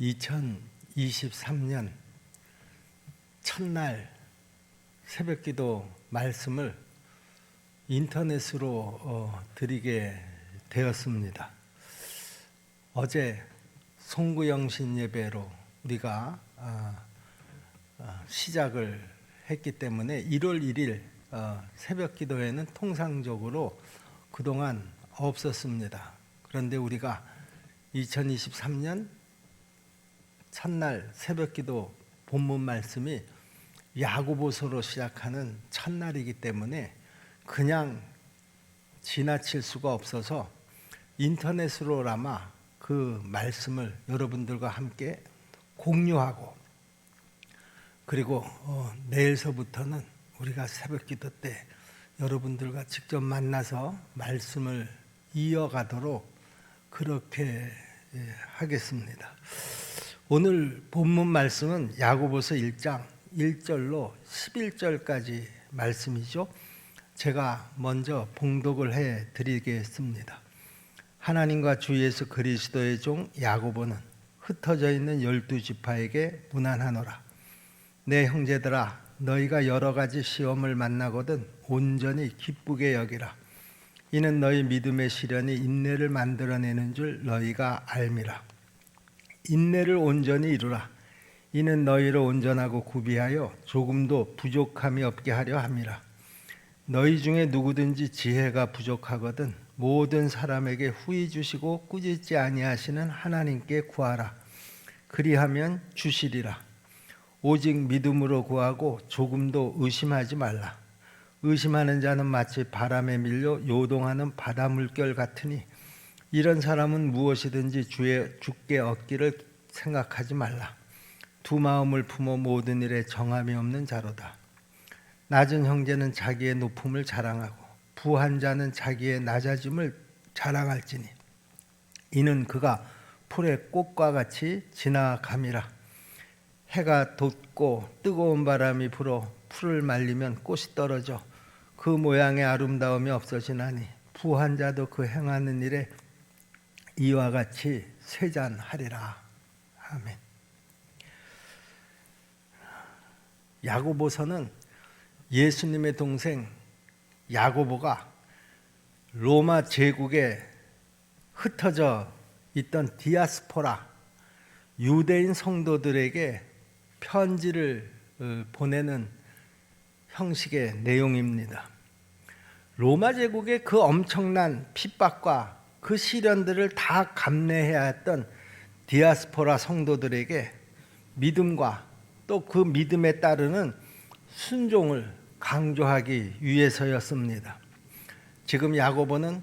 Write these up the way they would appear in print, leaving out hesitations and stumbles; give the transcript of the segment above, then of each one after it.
2023년 첫날 새벽기도 말씀을 인터넷으로 드리게 되었습니다. 어제 송구영신 예배로 우리가 시작을 했기 때문에 1월 1일 새벽기도회는 통상적으로 그동안 없었습니다. 그런데 우리가 2023년 첫날 새벽기도 본문 말씀이 야고보서로 시작하는 첫날이기 때문에 그냥 지나칠 수가 없어서 인터넷으로나마 그 말씀을 여러분들과 함께 공유하고, 그리고 내일서부터는 우리가 새벽기도 때 여러분들과 직접 만나서 말씀을 이어가도록 그렇게 하겠습니다. 오늘 본문 말씀은 야고보서 1장 1절로 11절까지 말씀이죠. 제가 먼저 봉독을 해드리겠습니다. 하나님과 주 예수 그리스도의 종 야고보는 흩어져 있는 12지파에게 문안하노라. 내 형제들아, 너희가 여러 가지 시험을 만나거든 온전히 기쁘게 여기라. 이는 너희 믿음의 시련이 인내를 만들어내는 줄 너희가 알미라. 인내를 온전히 이루라. 이는 너희를 온전하고 구비하여 조금도 부족함이 없게 하려 함이라. 너희 중에 누구든지 지혜가 부족하거든 모든 사람에게 후히 주시고 꾸짖지 아니하시는 하나님께 구하라. 그리하면 주시리라. 오직 믿음으로 구하고 조금도 의심하지 말라. 의심하는 자는 마치 바람에 밀려 요동하는 바다 물결 같으니 이런 사람은 무엇이든지 주께 얻기를 생각하지 말라. 두 마음을 품어 모든 일에 정함이 없는 자로다. 낮은 형제는 자기의 높음을 자랑하고 부한 자는 자기의 낮아짐을 자랑할지니 이는 그가 풀의 꽃과 같이 지나감이라. 해가 돋고 뜨거운 바람이 불어 풀을 말리면 꽃이 떨어져 그 모양의 아름다움이 없어지나니 부한 자도 그 행하는 일에 이와 같이 쇠잔하리라. 아멘. 야고보서는 예수님의 동생 야고보가 로마 제국에 흩어져 있던 디아스포라 유대인 성도들에게 편지를 보내는 형식의 내용입니다. 로마 제국의 그 엄청난 핍박과 그 시련들을 다 감내해야 했던 디아스포라 성도들에게 믿음과 또 그 믿음에 따르는 순종을 강조하기 위해서였습니다. 지금 야고보는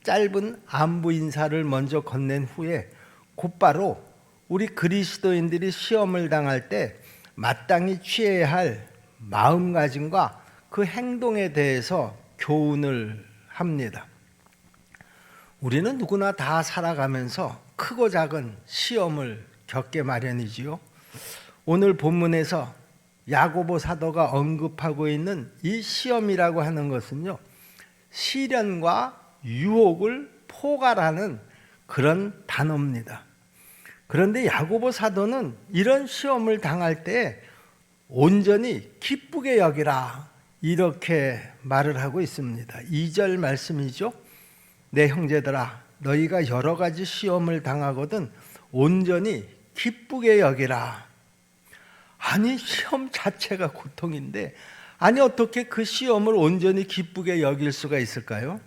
짧은 안부 인사를 먼저 건넨 후에 곧바로 우리 그리스도인들이 시험을 당할 때 마땅히 취해야 할 마음가짐과 그 행동에 대해서 교훈을 합니다. 우리는 누구나 다 살아가면서 크고 작은 시험을 겪게 마련이지요. 오늘 본문에서 야고보 사도가 언급하고 있는 이 시험이라고 하는 것은요, 시련과 유혹을 포괄하는 그런 단어입니다. 그런데 야고보 사도는 이런 시험을 당할 때 온전히 기쁘게 여기라, 이렇게 말을 하고 있습니다. 2절 말씀이죠. 내 형제들아, 너희가 여러 가지 시험을 당하거든 온전히 기쁘게 여기라. 아니, 시험 자체가 고통인데 아니 어떻게 그 시험을 온전히 기쁘게 여길 수가 있을까요?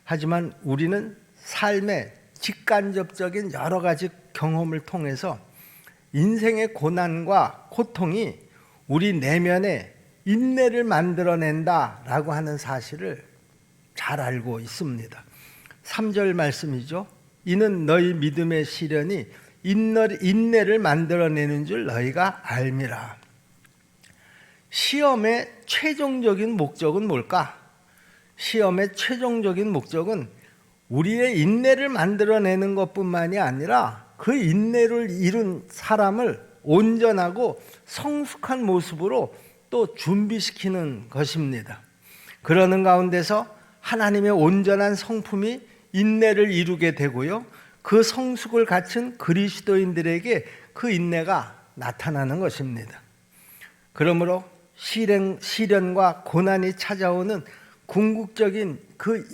하지만 우리는 삶의 직간접적인 여러 가지 경험을 통해서 인생의 고난과 고통이 우리 내면에 인내를 만들어낸다라고 하는 사실을 잘 알고 있습니다. 3절 말씀이죠. 이는 너희 믿음의 시련이 인내를 만들어내는 줄 너희가 알미라. 시험의 최종적인 목적은 뭘까? 시험의 최종적인 목적은 우리의 인내를 만들어내는 것뿐만이 아니라 그 인내를 이룬 사람을 온전하고 성숙한 모습으로 또 준비시키는 것입니다. 그러는 가운데서 하나님의 온전한 성품이 인내를 이루게 되고요, 그 성숙을 갖춘 그리스도인들에게 그 인내가 나타나는 것입니다. 그러므로 시련과 고난이 찾아오는 궁극적인 그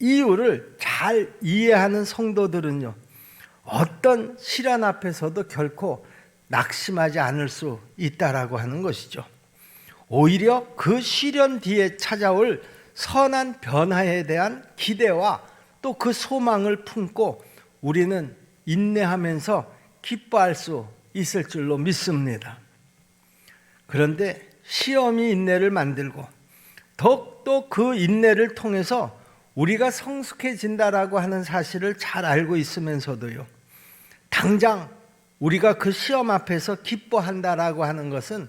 이유를 잘 이해하는 성도들은요, 어떤 시련 앞에서도 결코 낙심하지 않을 수 있다라고 하는 것이죠. 오히려 그 시련 뒤에 찾아올 선한 변화에 대한 기대와 또 그 소망을 품고 우리는 인내하면서 기뻐할 수 있을 줄로 믿습니다. 그런데 시험이 인내를 만들고 더욱더 그 인내를 통해서 우리가 성숙해진다라고 하는 사실을 잘 알고 있으면서도요, 당장 우리가 그 시험 앞에서 기뻐한다라고 하는 것은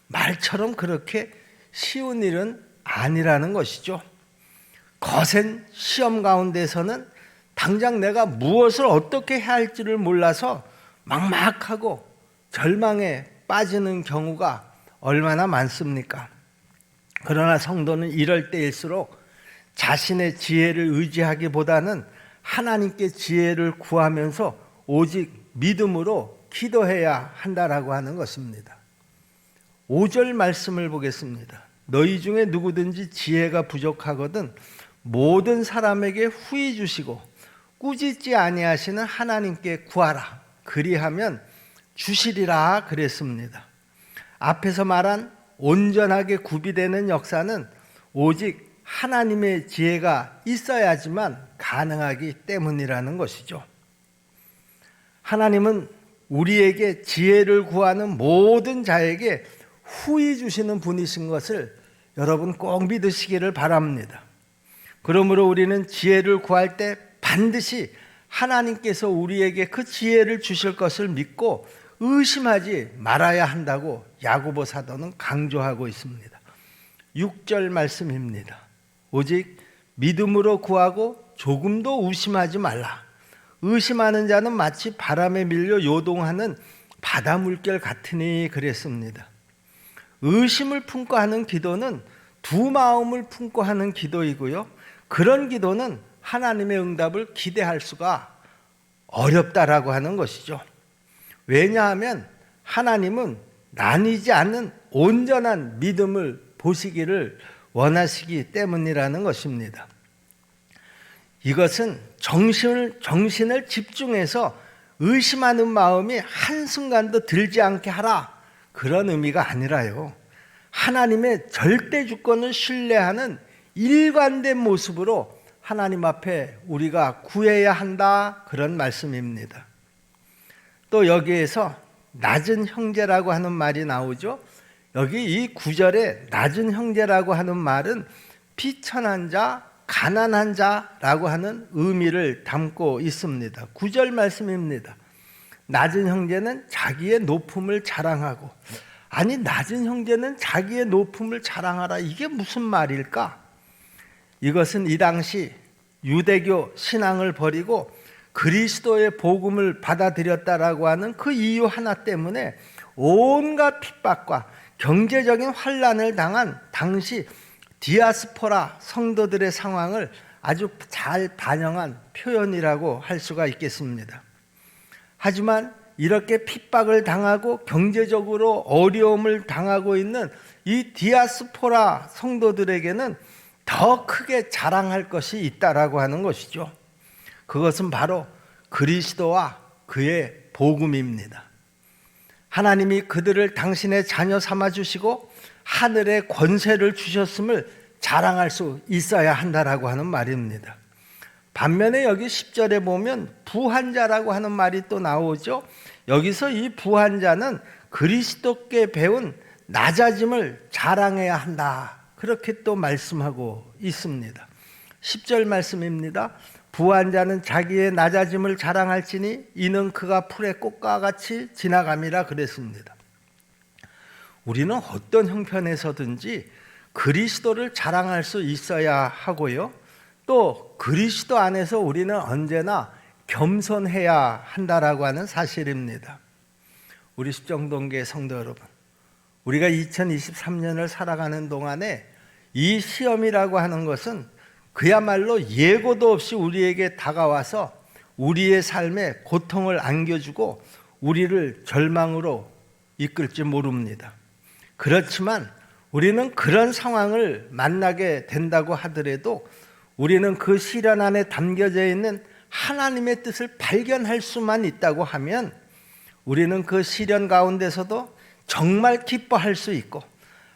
말처럼 그렇게 쉬운 일은 아니라는 것이죠. 거센 시험 가운데서는 당장 내가 무엇을 어떻게 해야 할지를 몰라서 막막하고 절망에 빠지는 경우가 얼마나 많습니까? 그러나 성도는 이럴 때일수록 자신의 지혜를 의지하기보다는 하나님께 지혜를 구하면서 오직 믿음으로 기도해야 한다라고 하는 것입니다. 5절 말씀을 보겠습니다. 너희 중에 누구든지 지혜가 부족하거든 모든 사람에게 후히 주시고 꾸짖지 아니하시는 하나님께 구하라. 그리하면 주시리라 그랬습니다. 앞에서 말한 온전하게 구비되는 역사는 오직 하나님의 지혜가 있어야지만 가능하기 때문이라는 것이죠. 하나님은 우리에게 지혜를 구하는 모든 자에게 후히 주시는 분이신 것을 여러분 꼭 믿으시기를 바랍니다. 그러므로 우리는 지혜를 구할 때 반드시 하나님께서 우리에게 그 지혜를 주실 것을 믿고 의심하지 말아야 한다고 야고보 사도는 강조하고 있습니다. 6절 말씀입니다. 오직 믿음으로 구하고 조금도 의심하지 말라. 의심하는 자는 마치 바람에 밀려 요동하는 바다 물결 같으니 그랬습니다. 의심을 품고 하는 기도는 두 마음을 품고 하는 기도이고요, 그런 기도는 하나님의 응답을 기대할 수가 어렵다라고 하는 것이죠. 왜냐하면 하나님은 나뉘지 않는 온전한 믿음을 보시기를 원하시기 때문이라는 것입니다. 이것은 정신을 집중해서 의심하는 마음이 한순간도 들지 않게 하라, 그런 의미가 아니라요, 하나님의 절대 주권을 신뢰하는 일관된 모습으로 하나님 앞에 우리가 구해야 한다, 그런 말씀입니다. 또 여기에서 낮은 형제라고 하는 말이 나오죠. 여기 이 9절에 낮은 형제라고 하는 말은 비천한 자, 가난한 자라고 하는 의미를 담고 있습니다. 9절 말씀입니다. 낮은 형제는 자기의 높음을 자랑하고, 아니 낮은 형제는 자기의 높음을 자랑하라, 이게 무슨 말일까? 이것은 이 당시 유대교 신앙을 버리고 그리스도의 복음을 받아들였다라고 하는 그 이유 하나 때문에 온갖 핍박과 경제적인 환난을 당한 당시 디아스포라 성도들의 상황을 아주 잘 반영한 표현이라고 할 수가 있겠습니다. 하지만 이렇게 핍박을 당하고 경제적으로 어려움을 당하고 있는 이 디아스포라 성도들에게는 더 크게 자랑할 것이 있다라고 하는 것이죠. 그것은 바로 그리스도와 그의 복음입니다. 하나님이 그들을 당신의 자녀 삼아주시고 하늘의 권세를 주셨음을 자랑할 수 있어야 한다라고 하는 말입니다. 반면에 여기 10절에 보면 부한자라고 하는 말이 또 나오죠. 여기서 이 부한자는 그리스도께 배운 낮아짐을 자랑해야 한다, 그렇게 또 말씀하고 있습니다. 10절 말씀입니다. 부한 자는 자기의 낮아짐을 자랑할지니 이는 그가 풀의 꽃과 같이 지나감이라 그랬습니다. 우리는 어떤 형편에서든지 그리스도를 자랑할 수 있어야 하고요, 또 그리스도 안에서 우리는 언제나 겸손해야 한다라고 하는 사실입니다. 우리 십정동교회 성도 여러분, 우리가 2023년을 살아가는 동안에 이 시험이라고 하는 것은 그야말로 예고도 없이 우리에게 다가와서 우리의 삶에 고통을 안겨주고 우리를 절망으로 이끌지 모릅니다. 그렇지만 우리는 그런 상황을 만나게 된다고 하더라도 우리는 그 시련 안에 담겨져 있는 하나님의 뜻을 발견할 수만 있다고 하면 우리는 그 시련 가운데서도 정말 기뻐할 수 있고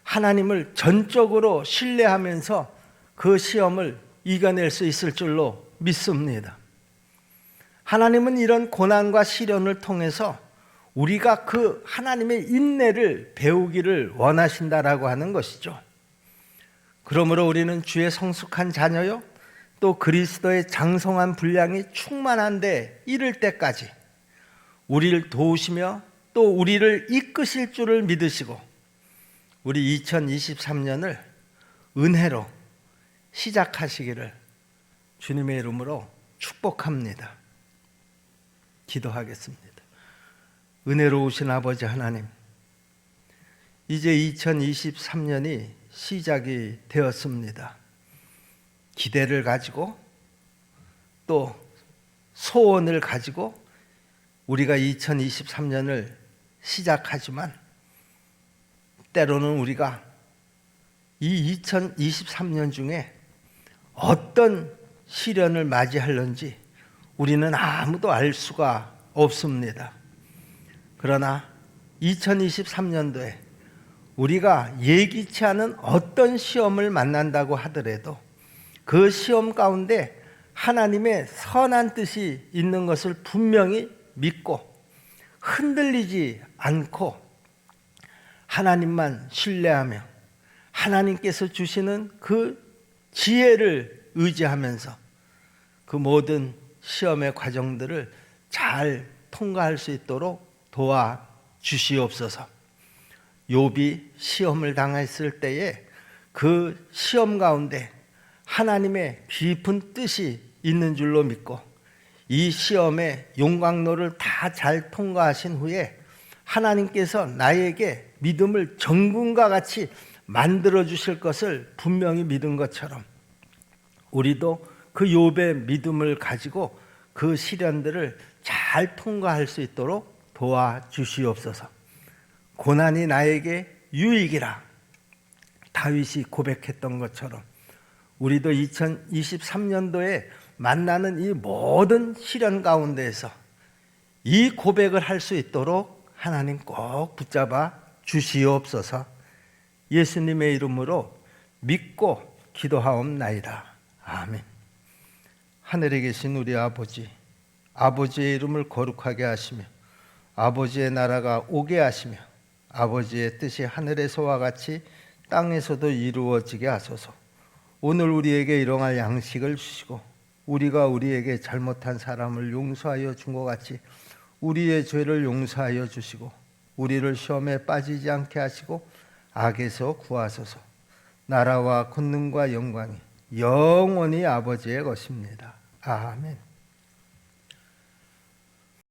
하나님을 전적으로 신뢰하면서 그 시험을 이겨낼 수 있을 줄로 믿습니다. 하나님은 이런 고난과 시련을 통해서 우리가 그 하나님의 인내를 배우기를 원하신다라고 하는 것이죠. 그러므로 우리는 주의 성숙한 자녀요 또 그리스도의 장성한 분량이 충만한 데 이를 때까지 우리를 도우시며 또 우리를 이끄실 줄을 믿으시고 우리 2023년을 은혜로 시작하시기를 주님의 이름으로 축복합니다. 기도하겠습니다. 은혜로우신 아버지 하나님, 이제 2023년이 시작이 되었습니다. 기대를 가지고 또 소원을 가지고 우리가 2023년을 시작하지만 때로는 우리가 이 2023년 중에 어떤 시련을 맞이할는지 우리는 아무도 알 수가 없습니다. 그러나 2023년도에 우리가 예기치 않은 어떤 시험을 만난다고 하더라도 그 시험 가운데 하나님의 선한 뜻이 있는 것을 분명히 믿고 흔들리지 않고 하나님만 신뢰하며 하나님께서 주시는 그 지혜를 의지하면서 그 모든 시험의 과정들을 잘 통과할 수 있도록 도와주시옵소서. 욥이 시험을 당했을 때에 그 시험 가운데 하나님의 깊은 뜻이 있는 줄로 믿고 이 시험의 용광로를 다 잘 통과하신 후에 하나님께서 나에게 믿음을 정금과 같이 만들어 주실 것을 분명히 믿은 것처럼 우리도 그 욥의 믿음을 가지고 그 시련들을 잘 통과할 수 있도록 도와주시옵소서. 고난이 나에게 유익이라 다윗이 고백했던 것처럼 우리도 2023년도에 만나는 이 모든 시련 가운데에서 이 고백을 할 수 있도록 하나님 꼭 붙잡아 주시옵소서. 예수님의 이름으로 믿고 기도하옵나이다. 아멘. 하늘에 계신 우리 아버지, 아버지의 이름을 거룩하게 하시며 아버지의 나라가 오게 하시며 아버지의 뜻이 하늘에서와 같이 땅에서도 이루어지게 하소서. 오늘 우리에게 일용할 양식을 주시고 우리가 우리에게 잘못한 사람을 용서하여 준 것 같이 우리의 죄를 용서하여 주시고 우리를 시험에 빠지지 않게 하시고 악에서 구하소서. 나라와 권능과 영광이 영원히 아버지의 것입니다. 아멘.